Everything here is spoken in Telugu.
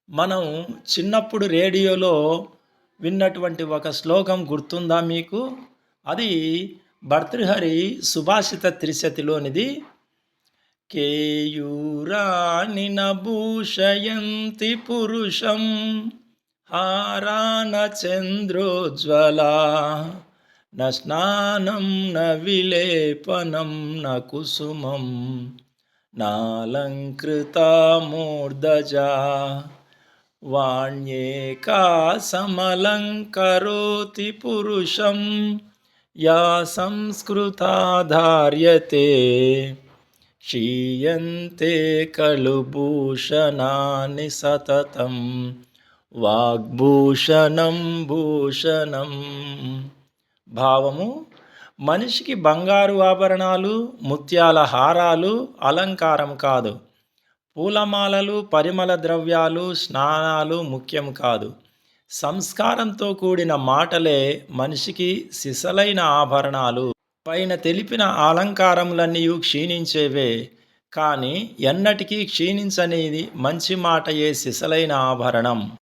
మనం చిన్నప్పుడు రేడియోలో విన్నటువంటి ఒక శ్లోకం గుర్తుందా మీకు? అది భర్తృహరి సుభాషిత త్రిశతిలోనిది. కేయూరాణి నభూషయంతి పురుషం హారాన చంద్రోజ్వలా న స్నానం న విలేపనం న కుసుమం నాలంకృతా మూర్ధజా వాణ్యేకా సమలంకరోతి పురుషం యా సంస్కృతా ధార్యతే క్షీయంతే ఖలు భూషణాని సతతం వాగ్భూషణం భూషణం. భావము: మనిషికి బంగారు ఆభరణాలు, ముత్యాల హారాలు అలంకారం కాదు. పూలమాలలు, పరిమళ ద్రవ్యాలు, స్నానాలు ముఖ్యం కాదు. సంస్కారంతో కూడిన మాటలే మనిషికి సిసలైన ఆభరణాలు. పైన తెలిపిన అలంకారములన్నీ క్షీణించేవే, కానీ ఎన్నటికీ క్షీణించనిది మంచి మాటయే సిసలైన ఆభరణం.